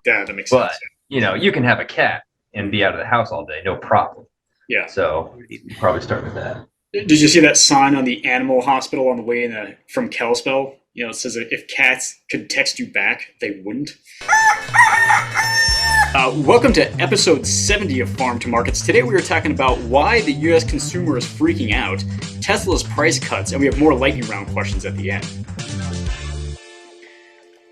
Yeah, that makes But, sense. you can have a cat and be out of the house all day, no problem. Yeah. So you probably start with that. Did you see that sign on the animal hospital on the way from Kalispell? It says that if cats could text you back, they wouldn't. Welcome to episode 70 of Farm to Markets. Today we are talking about why the U.S. consumer is freaking out, Tesla's price cuts, and we have more lightning round questions at the end.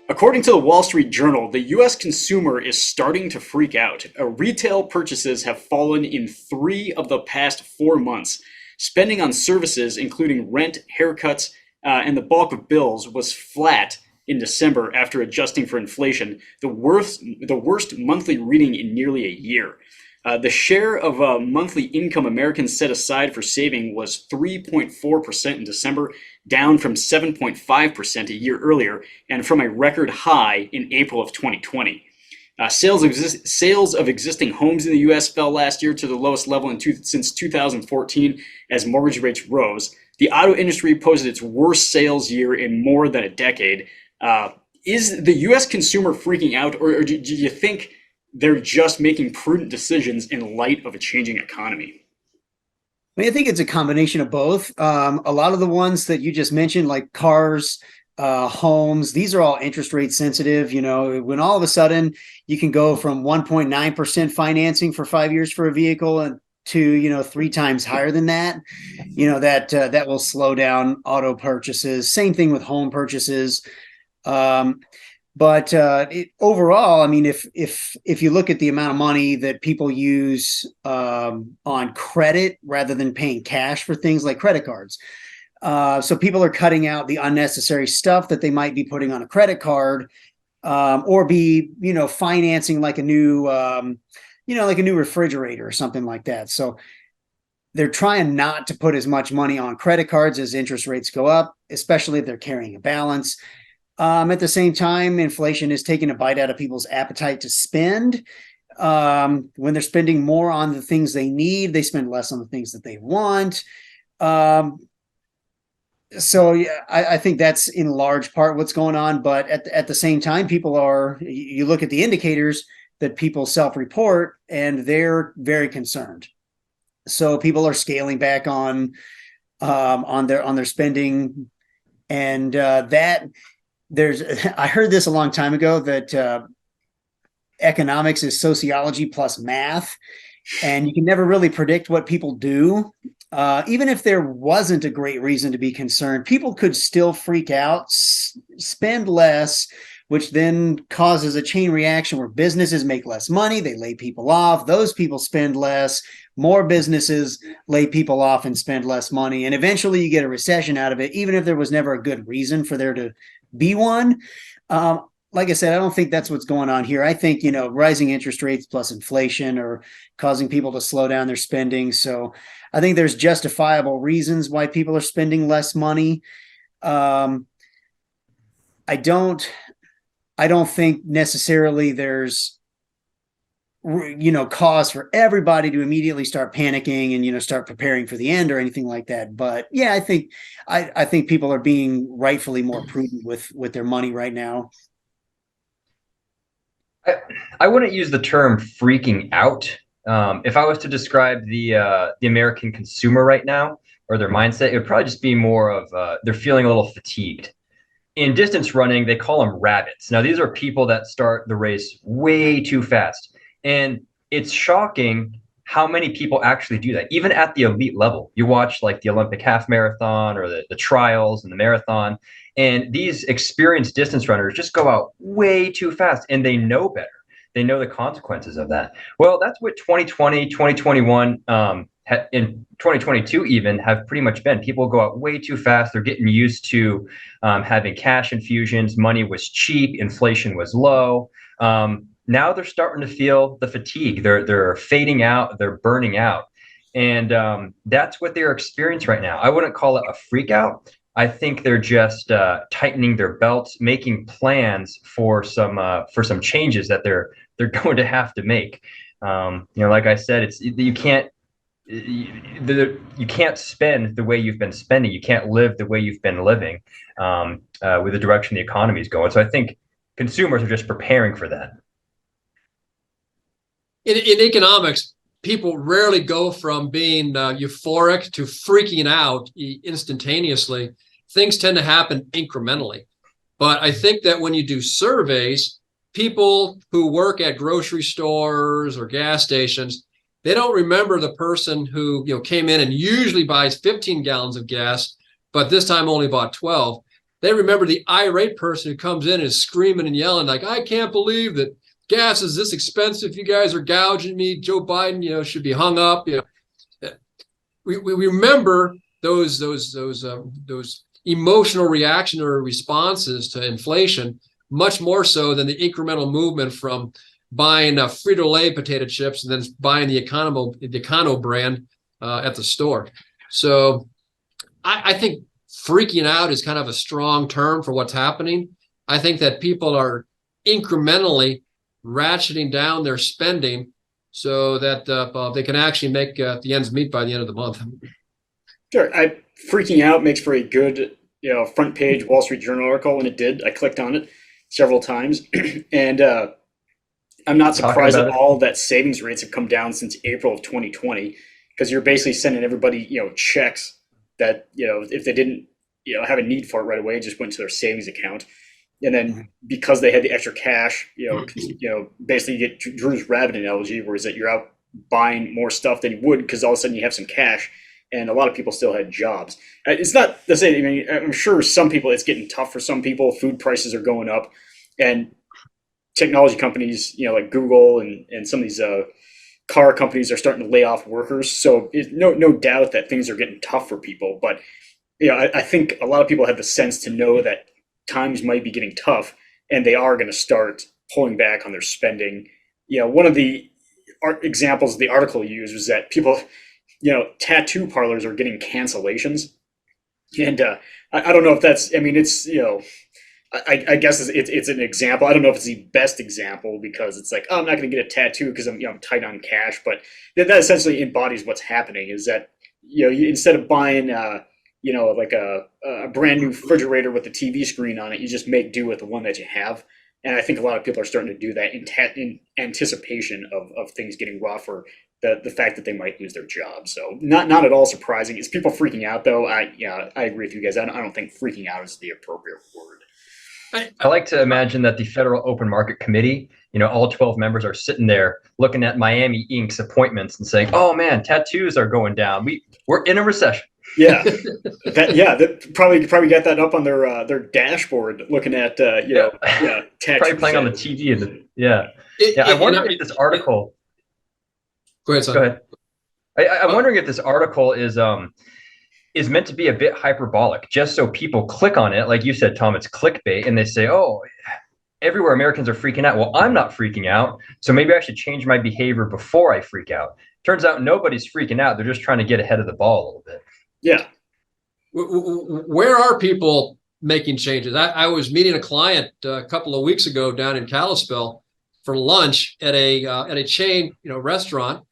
According to the Wall Street Journal, the U.S. consumer is starting to freak out. Retail purchases have fallen in 3 of the past 4 months. Spending on services, including rent, haircuts, and the bulk of bills, was flat in December after adjusting for inflation, the worst monthly reading in nearly a year. The share of monthly income Americans set aside for saving was 3.4% in December, down from 7.5% a year earlier, and from a record high in April of 2020. Sales of existing homes in the U.S. fell last year to the lowest level since 2014 as mortgage rates rose. The auto industry posted its worst sales year in more than a decade. Is the U.S. consumer freaking out, or do you think they're just making prudent decisions in light of a changing economy? I think it's a combination of both. A lot of the ones that you just mentioned, like cars, homes, these are all interest rate sensitive. When all of a sudden you can go from 1.9% financing for 5 years for a vehicle and to 3 times higher than that, that will slow down auto purchases. Same thing with home purchases. But overall, I mean, if you look at the amount of money that people use on credit rather than paying cash for things like credit cards, so people are cutting out the unnecessary stuff that they might be putting on a credit card, or be financing like a new like a new refrigerator or something like that. So they're trying not to put as much money on credit cards as interest rates go up, especially if they're carrying a balance. At the same time, inflation is taking a bite out of people's appetite to spend. When they're spending more on the things they need, they spend less on the things that they want. So yeah, I think that's in large part what's going on. But at the same time, you look at the indicators that people self-report, and they're very concerned. So people are scaling back on their spending, and I heard this a long time ago that economics is sociology plus math, and you can never really predict what people do. Even if there wasn't a great reason to be concerned, people could still freak out, spend less, which then causes a chain reaction where businesses make less money, they lay people off, those people spend less, more businesses lay people off and spend less money, and eventually you get a recession out of it, even if there was never a good reason for there to be one. Like I said, I don't think that's what's going on here. I think, rising interest rates plus inflation are causing people to slow down their spending. So I think there's justifiable reasons why people are spending less money. I don't think necessarily there's cause for everybody to immediately start panicking and start preparing for the end or anything like that. But yeah, I think people are being rightfully more prudent with their money right now. I wouldn't use the term freaking out. If I was to describe the American consumer right now or their mindset, it would probably just be more of they're feeling a little fatigued. In distance running, they call them rabbits. Now, these are people that start the race way too fast. And it's shocking how many people actually do that, even at the elite level. You watch like the Olympic half marathon or the trials and the marathon, and these experienced distance runners just go out way too fast, and they know better. They know the consequences of that. Well, that's what 2020, 2021, in 2022 even have pretty much been. People go out way too fast. They're getting used to having cash infusions. Money was cheap. Inflation was low. Now they're starting to feel the fatigue. They're fading out. They're burning out. And that's what they're experiencing right now. I wouldn't call it a freak out. I think they're just tightening their belts, making plans for some changes that they're going to have to make. Like I said, you can't spend the way you've been spending. You can't live the way you've been living with the direction the economy is going. So I think consumers are just preparing for that. in economics, people rarely go from being euphoric to freaking out instantaneously. Things tend to happen incrementally. But I think that when you do surveys, people who work at grocery stores or gas stations, they don't remember the person who came in and usually buys 15 gallons of gas, but this time only bought 12. They remember the irate person who comes in and is screaming and yelling like, I can't believe that gas is this expensive. You guys are gouging me. Joe Biden, should be hung up. We remember those emotional reaction or responses to inflation much more so than the incremental movement from buying Frito-Lay potato chips and then buying the Econo brand at the store. So I think freaking out is kind of a strong term for what's happening. I think that people are incrementally ratcheting down their spending so that they can actually make the ends meet by the end of the month. Sure. Freaking out makes for a good, front page Wall Street Journal article, and it did. I clicked on it several times, and I'm not surprised at all that savings rates have come down since April of 2020, because you're basically sending everybody, checks that, if they didn't, have a need for it right away, just went to their savings account. And then because they had the extra cash, basically you get Drew's rabbit analogy, where is that you're out buying more stuff than you would because all of a sudden you have some cash, and a lot of people still had jobs. It's not the same. I mean, I'm sure some people, it's getting tough for some people. Food prices are going up, and technology companies, like Google and some of these car companies are starting to lay off workers. So it's no doubt that things are getting tough for people. But I think a lot of people have the sense to know that times might be getting tough, and they are going to start pulling back on their spending. One of the examples the article used was that people, tattoo parlors are getting cancellations. And I don't know if that's, I mean, it's, I guess it's an example. I don't know if it's the best example, because it's like, oh, I'm not going to get a tattoo because I'm tight on cash. But that essentially embodies what's happening, is that, instead of buying, like a brand new refrigerator with a TV screen on it, you just make do with the one that you have. And I think a lot of people are starting to do that in anticipation of things getting rough, or the fact that they might lose their job. So not at all surprising. Is people freaking out though? I agree with you guys. I don't think freaking out is the appropriate word. I like to imagine that the Federal Open Market Committee, all 12 members are sitting there looking at Miami Inc.'s appointments and saying, "Oh man, tattoos are going down. We're in a recession." Yeah, that probably got that up on their dashboard, looking at tattoo. Probably playing on the TV. I wonder if this article. Go ahead, son. Go ahead. I'm wondering if this article is meant to be a bit hyperbolic, just so people click on it. Like you said, Tom, it's clickbait, and they say, "Oh, everywhere Americans are freaking out." Well, I'm not freaking out, so maybe I should change my behavior before I freak out. Turns out nobody's freaking out. They're just trying to get ahead of the ball a little bit. Yeah. Where are people making changes? I was meeting a client a couple of weeks ago down in Kalispell for lunch at a chain restaurant,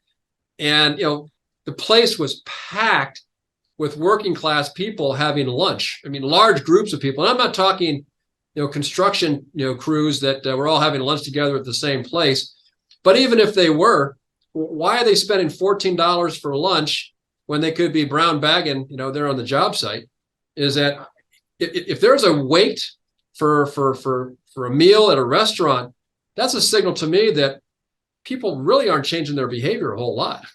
and the place was packed with working class people having lunch. I mean, large groups of people. And I'm not talking construction crews that were all having lunch together at the same place. But even if they were, why are they spending $14 for lunch when they could be brown bagging, they're on the job site? Is that if there's a wait for a meal at a restaurant, that's a signal to me that people really aren't changing their behavior a whole lot.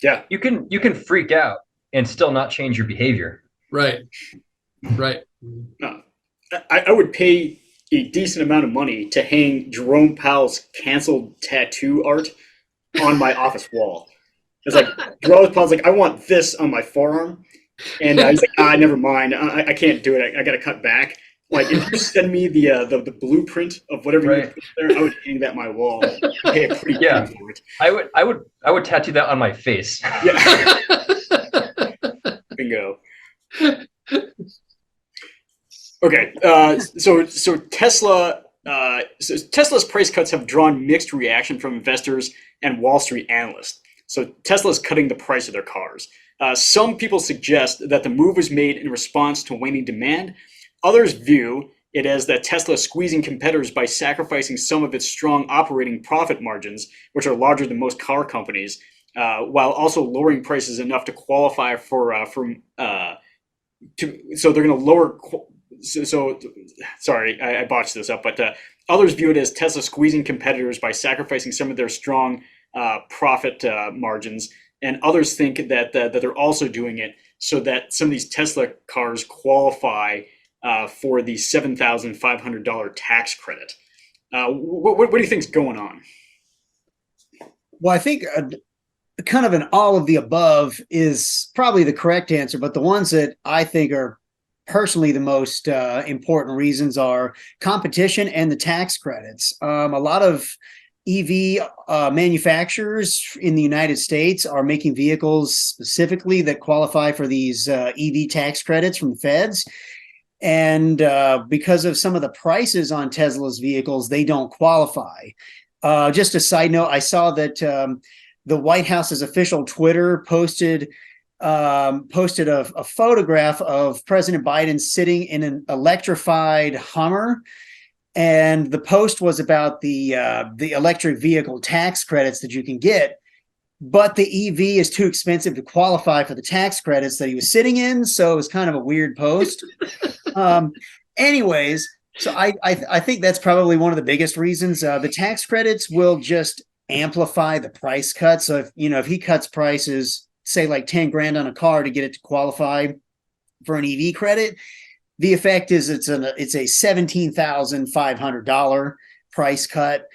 Yeah, you can freak out and still not change your behavior. Right. No, I would pay a decent amount of money to hang Jerome Powell's canceled tattoo art on my office wall. It's like, Jerome Powell's like, I want this on my forearm. And he's like, never mind. I can't do it. I got to cut back. Like, if you send me the blueprint of whatever you put there, I would hang that on my wall. Pay a pretty penny for it. I would tattoo that on my face. Yeah. Bingo. Okay. So Tesla. So Tesla's price cuts have drawn mixed reaction from investors and Wall Street analysts. So Tesla's cutting the price of their cars. Some people suggest that the move was made in response to waning demand. Others view it has that Tesla squeezing competitors by sacrificing some of its strong operating profit margins, which are larger than most car companies, while also lowering prices enough to qualify so they're going to lower. So sorry, I botched this up, but others view it as Tesla squeezing competitors by sacrificing some of their strong profit margins, and others think that that they're also doing it so that some of these Tesla cars qualify for the $7,500 tax credit. What do you think's going on? Well, I think kind of an all of the above is probably the correct answer, but the ones that I think are personally the most important reasons are competition and the tax credits. A lot of EV manufacturers in the United States are making vehicles specifically that qualify for these EV tax credits from the feds. And because of some of the prices on Tesla's vehicles, they don't qualify. Just a side note, I saw that the White House's official Twitter posted a photograph of President Biden sitting in an electrified Hummer, and the post was about the electric vehicle tax credits that you can get, but the EV is too expensive to qualify for the tax credits that he was sitting in, so it was kind of a weird post. Anyways, so I think that's probably one of the biggest reasons. The tax credits will just amplify the price cut. So if he cuts prices, say like 10 grand on a car to get it to qualify for an EV credit, the effect is it's a $17,500 price cut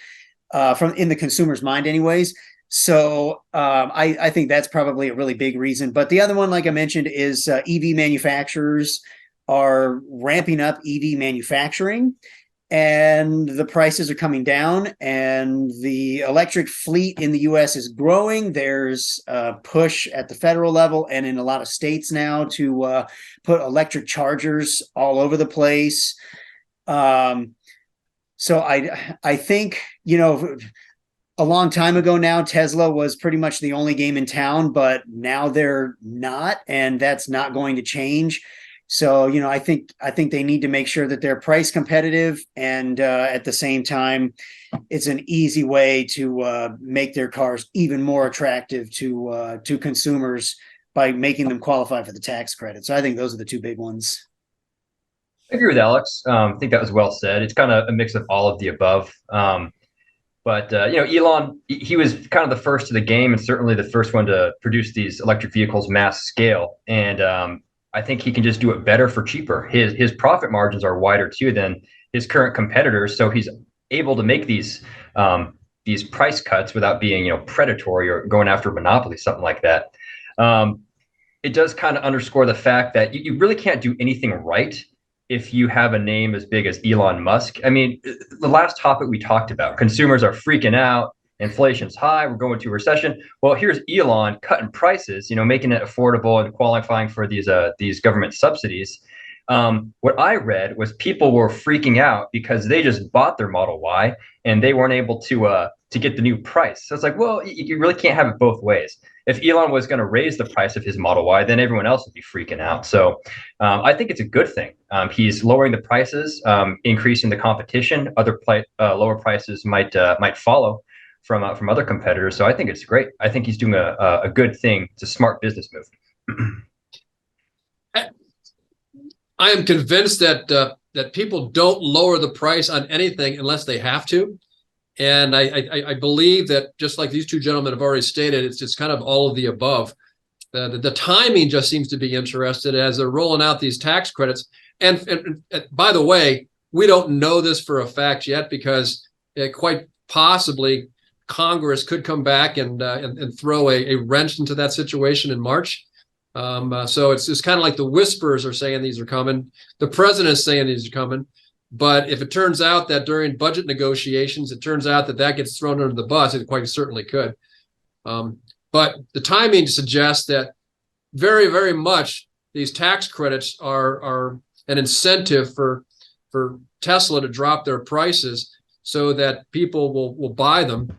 from in the consumer's mind anyways. So I think that's probably a really big reason. But the other one, like I mentioned, is EV manufacturers are ramping up EV manufacturing, and the prices are coming down, and the electric fleet in the US is growing. There's a push at the federal level and in a lot of states now to put electric chargers all over the place. So I think, a long time ago now, Tesla was pretty much the only game in town, but now they're not, and that's not going to change. So, I think they need to make sure that they're price competitive, and at the same time, it's an easy way to make their cars even more attractive to consumers by making them qualify for the tax credit. So I think those are the two big ones. I agree with Alex. I think that was well said. It's kind of a mix of all of the above. But Elon, he was kind of the first to the game, and certainly the first one to produce these electric vehicles mass scale. And I think he can just do it better for cheaper. His profit margins are wider too than his current competitors, so he's able to make these price cuts without being predatory or going after monopoly, something like that. It does kind of underscore the fact that you really can't do anything right if you have a name as big as Elon Musk. I mean, the last topic we talked about, consumers are freaking out. Inflation's high. We're going to a recession. Well, here's Elon cutting prices, making it affordable and qualifying for these government subsidies. What I read was people were freaking out because they just bought their Model Y and they weren't able to get the new price. So it's like, well, you really can't have it both ways. If Elon was going to raise the price of his Model Y, then everyone else would be freaking out. So I think it's a good thing. He's lowering the prices, increasing the competition. Other lower prices might follow from other competitors. So I think it's great. I think he's doing a good thing. It's a smart business move. I am convinced that people don't lower the price on anything unless they have to. And I believe that, just like these two gentlemen have already stated, it's just kind of all of the above. The timing just seems to be interested as they're rolling out these tax credits. And by the way, we don't know this for a fact yet, because quite possibly Congress could come back and throw a wrench into that situation in March. So it's kind of like the whispers are saying these are coming. The president's saying these are coming. But if it turns out that during budget negotiations, it turns out that gets thrown under the bus, it quite certainly could. But the timing suggests that very, very much these tax credits are an incentive for Tesla to drop their prices so that people will buy them.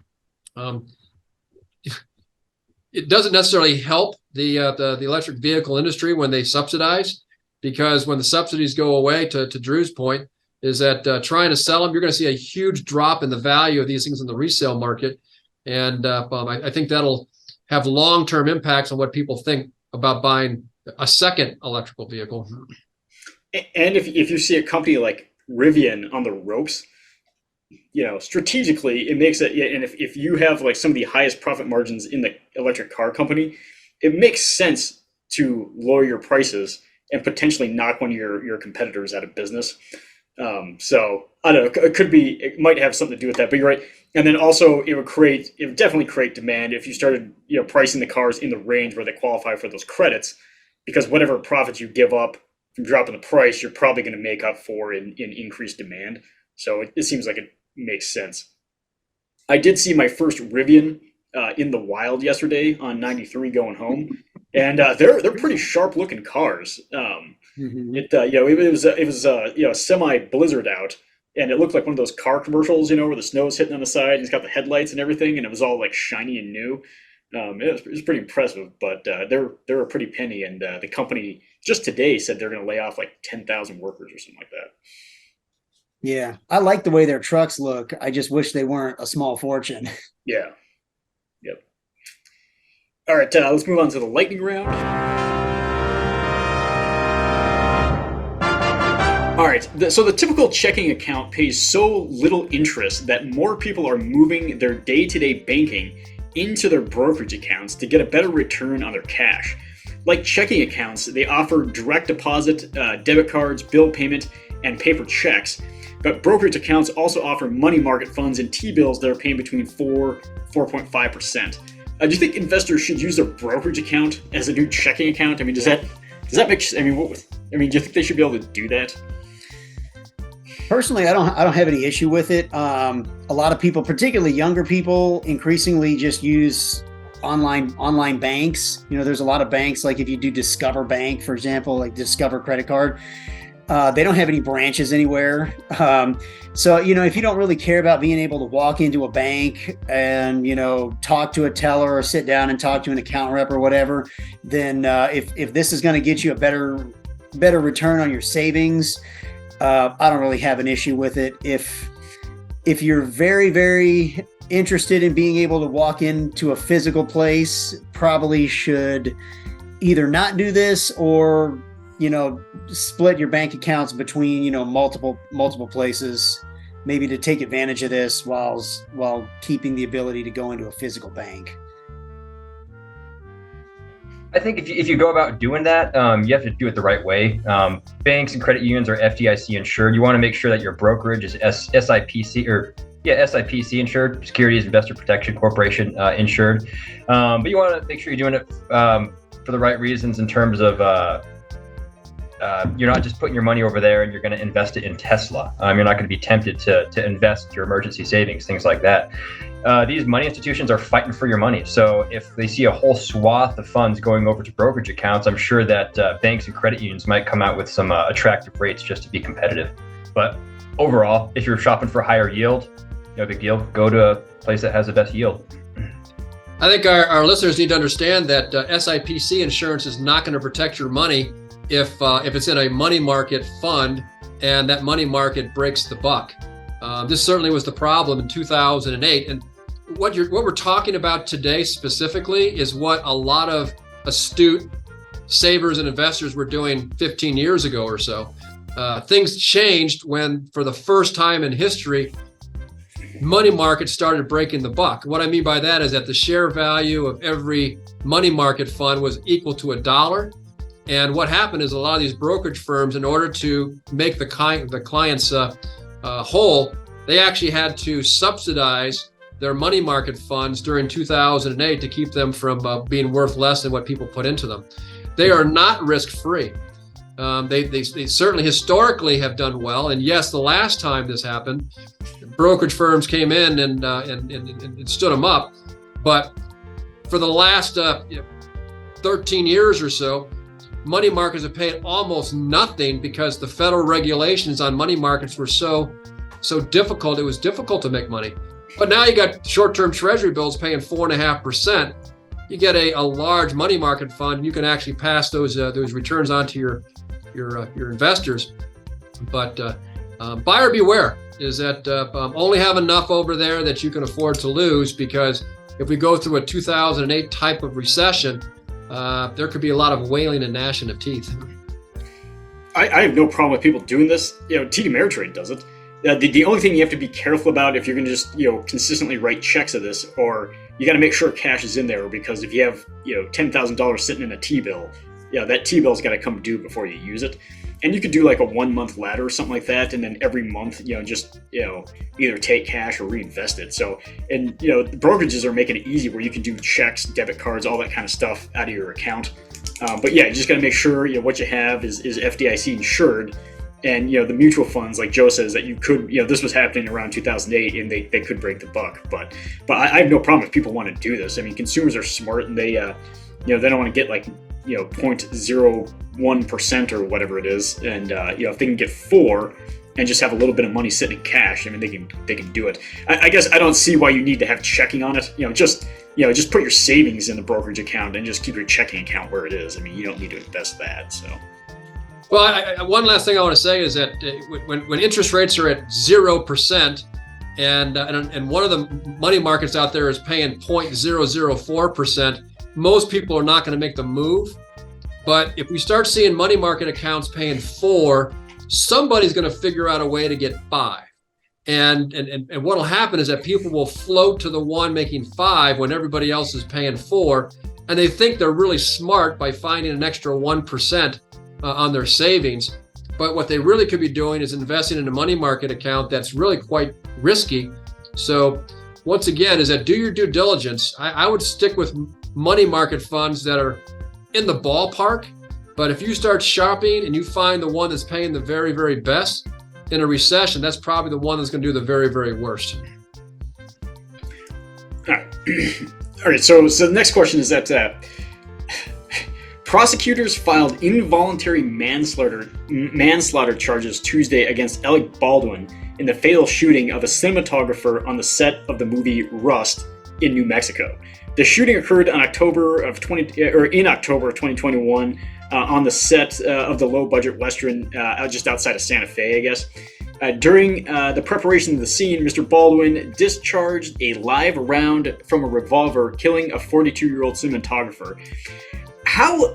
It doesn't necessarily help the electric vehicle industry when they subsidize, because when the subsidies go away, to Drew's point, is that trying to sell them, you're going to see a huge drop in the value of these things in the resale market. And I think that'll have long-term impacts on what people think about buying a second electrical vehicle. And if you see a company like Rivian on the ropes, strategically it makes it. And if you have like some of the highest profit margins in the electric car company, it makes sense to lower your prices and potentially knock one of your competitors out of business. So I don't know. It might have something to do with that, but you're right. And then also it would definitely create demand if you started, pricing the cars in the range where they qualify for those credits, because whatever profits you give up from dropping the price, you're probably going to make up for in increased demand. So it seems like it makes sense. I did see my first Rivian in the wild yesterday on 93 going home, and they're pretty sharp looking cars. It was semi blizzard out, and it looked like one of those car commercials, where the snow's hitting on the side and it's got the headlights and everything, and it was all like shiny and new. It was pretty impressive, but they're a pretty penny, and the company just today said they're going to lay off like 10,000 workers or something like that. Yeah, I like the way their trucks look. I just wish they weren't a small fortune. Yeah. Yep. All right, let's move on to the lightning round. All right, so the typical checking account pays so little interest that more people are moving their day-to-day banking into their brokerage accounts to get a better return on their cash. Like checking accounts, they offer direct deposit, debit cards, bill payment, and paper checks. But brokerage accounts also offer money market funds and T-bills that are paying between 4.5%. Do you think investors should use their brokerage account as a new checking account? I mean, does that make? Do you think they should be able to do that? Personally, I don't have any issue with it. A lot of people, particularly younger people, increasingly just use online banks. There's a lot of banks, like if you do Discover Bank, for example, like Discover credit card, they don't have any branches anywhere. So, if you don't really care about being able to walk into a bank and, talk to a teller or sit down and talk to an account rep or whatever, then if this is going to get you a better return on your savings, I don't really have an issue with it. If you're very, very interested in being able to walk into a physical place, probably should either not do this or, split your bank accounts between, multiple places, maybe to take advantage of this while keeping the ability to go into a physical bank. I think if you go about doing that, you have to do it the right way. Banks and credit unions are FDIC insured. You want to make sure that your brokerage is SIPC insured, Securities Investor Protection Corporation insured. But you want to make sure you're doing it for the right reasons in terms of you're not just putting your money over there and you're going to invest it in Tesla. You're not going to be tempted to invest your emergency savings, things like that. These money institutions are fighting for your money. So if they see a whole swath of funds going over to brokerage accounts, I'm sure that banks and credit unions might come out with some attractive rates just to be competitive. But overall, if you're shopping for higher yield, no big deal. Go to a place that has the best yield. I think our listeners need to understand that SIPC insurance is not going to protect your money if it's in a money market fund and that money market breaks the buck. This certainly was the problem in 2008. And what we're talking about today specifically is what a lot of astute savers and investors were doing 15 years ago or so. Things changed when, for the first time in history, money markets started breaking the buck. What I mean by that is that the share value of every money market fund was equal to $1. And what happened is a lot of these brokerage firms, in order to make the clients whole, they actually had to subsidize their money market funds during 2008 to keep them from being worth less than what people put into them. They are not risk-free. They certainly historically have done well. And yes, the last time this happened, brokerage firms came in and stood them up. But for the last 13 years or so, money markets have paid almost nothing because the federal regulations on money markets were so difficult. It was difficult to make money. But now you got short-term treasury bills paying 4.5%. You get a large money market fund, you can actually pass those returns on to your investors. But buyer beware is that only have enough over there that you can afford to lose, because if we go through a 2008 type of recession, there could be a lot of wailing and gnashing of teeth. I have no problem with people doing this. TD Ameritrade does it. The only thing you have to be careful about if you're going to just consistently write checks of this, or you got to make sure cash is in there, because if you have $10,000 sitting in a T-bill, that T-bill's got to come due before you use it. And you could do like a 1 month ladder or something like that, and then every month, just either take cash or reinvest it. So, and the brokerages are making it easy where you can do checks, debit cards, all that kind of stuff out of your account. But yeah, you just got to make sure what you have is FDIC insured. And the mutual funds, like Joe says, that you could, this was happening around 2008, and they could break the buck. But I have no problem if people want to do this. I mean, consumers are smart, and they they don't want to get like 0.01% or whatever it is, and if they can get 4 and just have a little bit of money sitting in cash, I mean, they can do it. I guess I don't see why you need to have checking on it. Just put your savings in the brokerage account and just keep your checking account where it is. I mean, you don't need to invest that. So. Well, one last thing I want to say is that when interest rates are at 0%, and one of the money markets out there is paying 0.004%, most people are not going to make the move. But if we start seeing money market accounts paying 4, somebody's going to figure out a way to get 5. And what will happen is that people will float to the one making 5 when everybody else is paying 4, and they think they're really smart by finding an extra 1% on their savings. But what they really could be doing is investing in a money market account that's really quite risky. So once again, is that do your due diligence. I would stick with money market funds that are in the ballpark. But if you start shopping and you find the one that's paying the very, very best in a recession, that's probably the one that's going to do the very, very worst. All right. So the next question is that prosecutors filed involuntary manslaughter charges Tuesday against Alec Baldwin in the fatal shooting of a cinematographer on the set of the movie Rust in New Mexico. The shooting occurred in October of 2021 on the set of the low-budget Western just outside of Santa Fe, I guess. During the preparation of the scene, Mr. Baldwin discharged a live round from a revolver, killing a 42-year-old cinematographer. How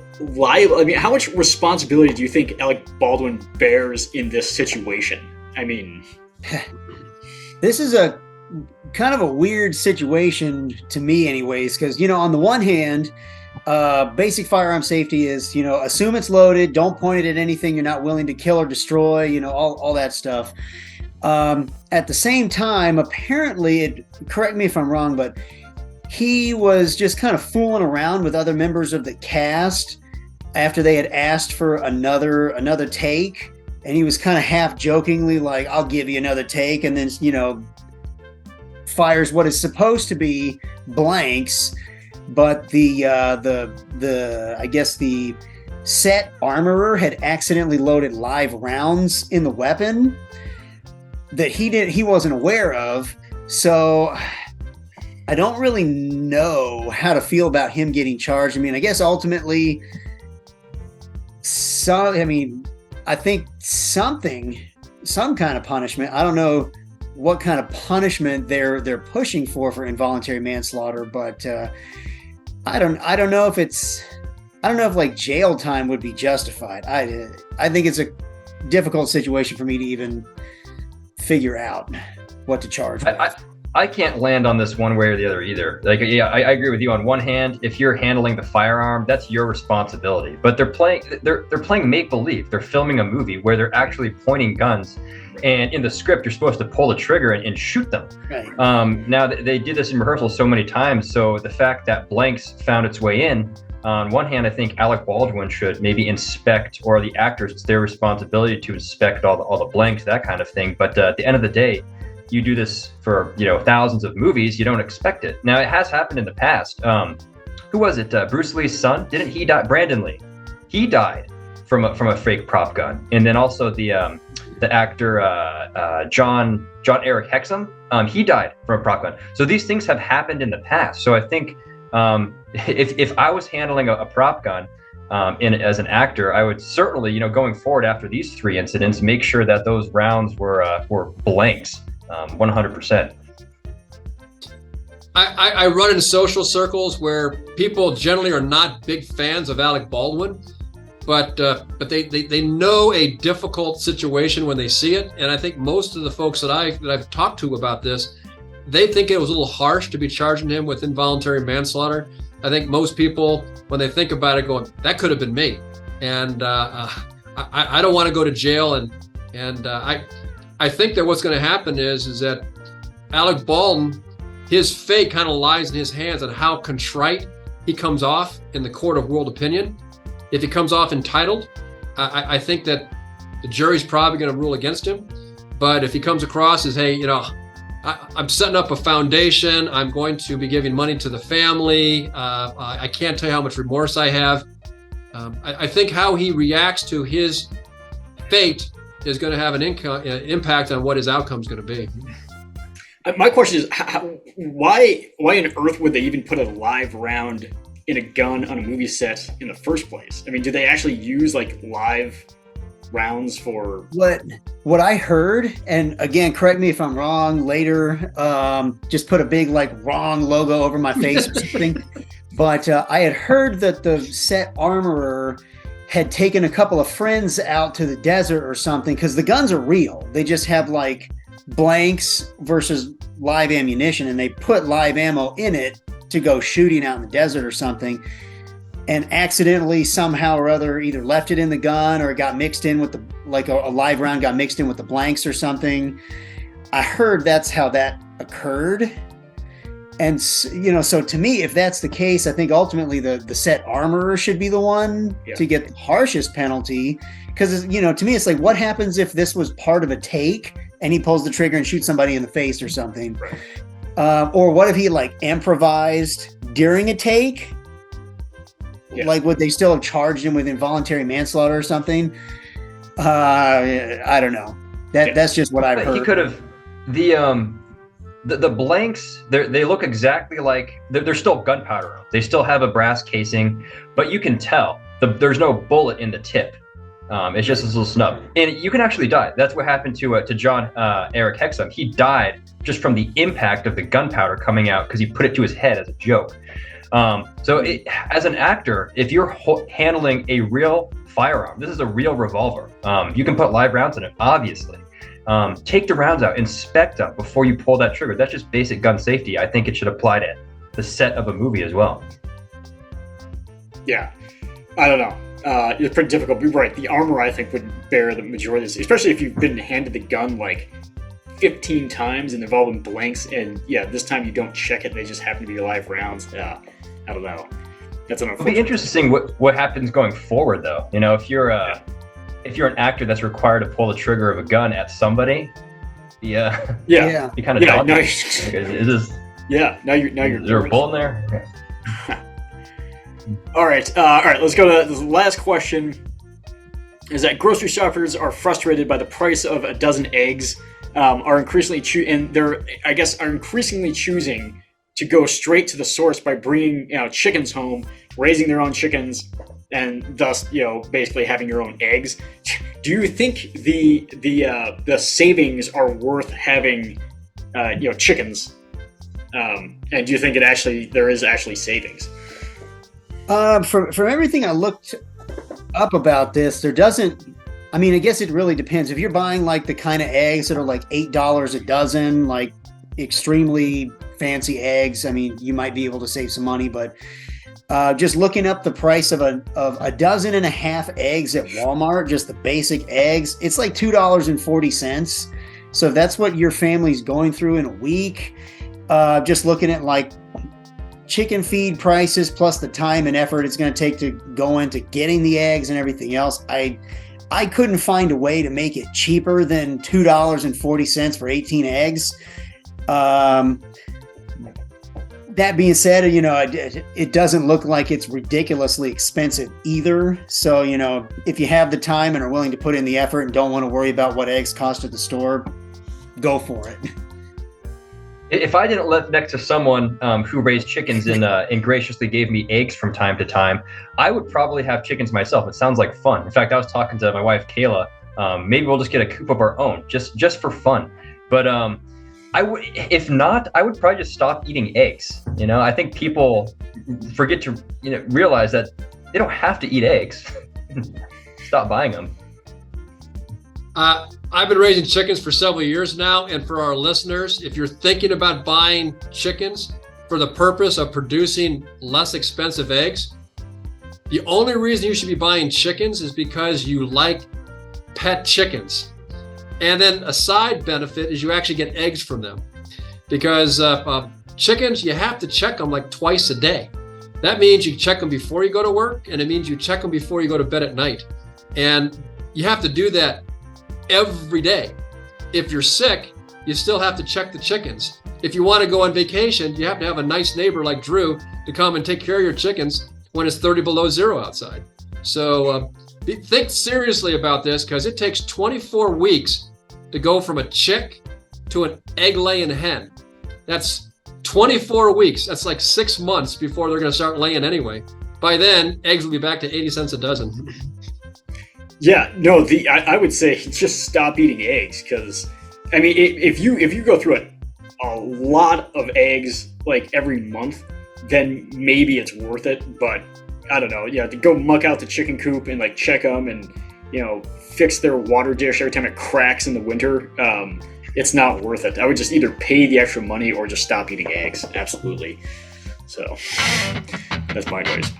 much responsibility do you think Alec Baldwin bears in this situation? I mean, this is a kind of a weird situation to me anyways, because, on the one hand, basic firearm safety is, assume it's loaded, don't point it at anything you're not willing to kill or destroy, all that stuff. At the same time, apparently, correct me if I'm wrong, but he was just kind of fooling around with other members of the cast after they had asked for another take, and he was kind of half jokingly like, I'll give you another take, and then fires what is supposed to be blanks, but the I guess the set armorer had accidentally loaded live rounds in the weapon that he wasn't aware of. So I don't really know how to feel about him getting charged. I mean, I guess ultimately, I think some kind of punishment. I don't know what kind of punishment they're pushing for involuntary manslaughter, but I don't know if like jail time would be justified. I think it's a difficult situation for me to even figure out what to charge. I can't land on this one way or the other either. Like, yeah, I agree with you. On one hand, if you're handling the firearm, that's your responsibility. But they're playing make believe. They're filming a movie where they're actually pointing guns, and in the script, you're supposed to pull the trigger and shoot them. Right. Now they did this in rehearsal so many times, so the fact that blanks found its way in. On one hand, I think Alec Baldwin should maybe inspect, or the actors, it's their responsibility to inspect all the blanks, that kind of thing. But at the end of the day, you do this for thousands of movies, you don't expect it. Now, it has happened in the past. Who was it? Bruce Lee's son? Didn't he die? Brandon Lee. He died from a fake prop gun. And then also the actor John Eric Hexum, he died from a prop gun. So these things have happened in the past. So I think if I was handling a prop gun, as an actor, I would certainly, going forward after these 3 incidents, make sure that those rounds were blanks, 100%. I run in social circles where people generally are not big fans of Alec Baldwin, but they know a difficult situation when they see it. And I think most of the folks that I've talked to about this, they think it was a little harsh to be charging him with involuntary manslaughter. I think most people, when they think about it, going, that could have been me. And I don't want to go to jail. And I think that what's going to happen is that Alec Baldwin, his fate kind of lies in his hands on how contrite he comes off in the court of world opinion. If he comes off entitled, I think that the jury's probably going to rule against him. But if he comes across as, hey, I'm setting up a foundation, I'm going to be giving money to the family, I can't tell you how much remorse I have. I think how he reacts to his fate is going to have an impact on what his outcome is going to be. My question is, why on earth would they even put a live round in a gun on a movie set in the first place? I mean, do they actually use like live rounds for what I heard? And again, correct me if I'm wrong later. Just put a big like wrong logo over my face or something. But I had heard that the set armorer had taken a couple of friends out to the desert or something, because the guns are real. They just have like blanks versus live ammunition, and they put live ammo in it to go shooting out in the desert or something, and accidentally somehow or other either left it in the gun or it got mixed in with a live round got mixed in with the blanks or something. I heard that's how that occurred. And so to me, if that's the case, I think ultimately the set armorer should be the one to get the harshest penalty, because to me it's like, what happens if this was part of a take and he pulls the trigger and shoots somebody in the face or something? Right. Or what if he like improvised during a take? Yeah. Like, would they still have charged him with involuntary manslaughter or something? I don't know. That's just what I've heard. He could have the blanks. They look exactly like they're still gunpowder. They still have a brass casing, but you can tell there's no bullet in the tip. It's just this little snub, and you can actually die. That's what happened to John Eric Hexum. He died just from the impact of the gunpowder coming out because he put it to his head as a joke. As an actor, if you're handling a real firearm, this is a real revolver. You can put live rounds in it, obviously. Take the rounds out, inspect them before you pull that trigger. That's just basic gun safety. I think it should apply to the set of a movie as well. Yeah, I don't know. It's pretty difficult. You're right. The armor, I think, would bear the majority of this, especially if you've been handed the gun like 15 times and they've all been blanks, and this time you don't check it. They just happen to be live rounds. I don't know. That's an unfortunate. It'll be interesting what happens going forward, though. If you're an actor that's required to pull the trigger of a gun at somebody, be kind of daunting. Now you're. Is there a bullet in there? All right. Let's go to the last question. Is that grocery shoppers are frustrated by the price of a dozen eggs, are increasingly choosing to go straight to the source by bringing chickens home, raising their own chickens, and thus basically having your own eggs. Do you think the savings are worth having chickens? And do you think there is actually savings? From everything I looked up about this, there doesn't. I mean, I guess it really depends. If you're buying like the kind of eggs that are like $8 a dozen, like extremely fancy eggs, I mean, you might be able to save some money. But just looking up the price of a dozen and a half eggs at Walmart, just the basic eggs, it's like $2.40. So if that's what your family's going through in a week, just looking at like chicken feed prices plus the time and effort it's going to take to go into getting the eggs and everything else, I couldn't find a way to make it cheaper than $2.40 for 18 eggs. That being said, it doesn't look like it's ridiculously expensive either. So, if you have the time and are willing to put in the effort and don't want to worry about what eggs cost at the store, go for it. if I didn't live next to someone who raised chickens and graciously gave me eggs from time to time, I would probably have chickens myself. It sounds like fun. In fact, I was talking to my wife Kayla. Maybe we'll just get a coop of our own, just for fun. But if not, I would probably just stop eating eggs. I think people forget to realize that they don't have to eat eggs. Stop buying them. I've been raising chickens for several years now, and for our listeners, if you're thinking about buying chickens for the purpose of producing less expensive eggs, the only reason you should be buying chickens is because you like pet chickens. And then a side benefit is you actually get eggs from them, because chickens, you have to check them like twice a day. That means you check them before you go to work, and it means you check them before you go to bed at night. And you have to do that every day. If you're sick, you still have to check the chickens. If you want to go on vacation, you have to have a nice neighbor like Drew to come and take care of your chickens when it's 30 below zero outside. So think seriously about this, because it takes 24 weeks to go from a chick to an egg-laying hen. That's 24 weeks. That's like 6 months before they're going to start laying anyway. By then, eggs will be back to 80 cents a dozen. Yeah, no, I would say just stop eating eggs, because, I mean, if you go through a lot of eggs like every month, then maybe it's worth it. But I don't know, to go muck out the chicken coop and like check them and fix their water dish every time it cracks in the winter, it's not worth it. I would just either pay the extra money or just stop eating eggs. Absolutely. So that's my advice.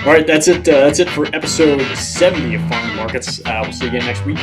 All right, that's it. That's it for episode 70 of Farming Markets. We'll see you again next week.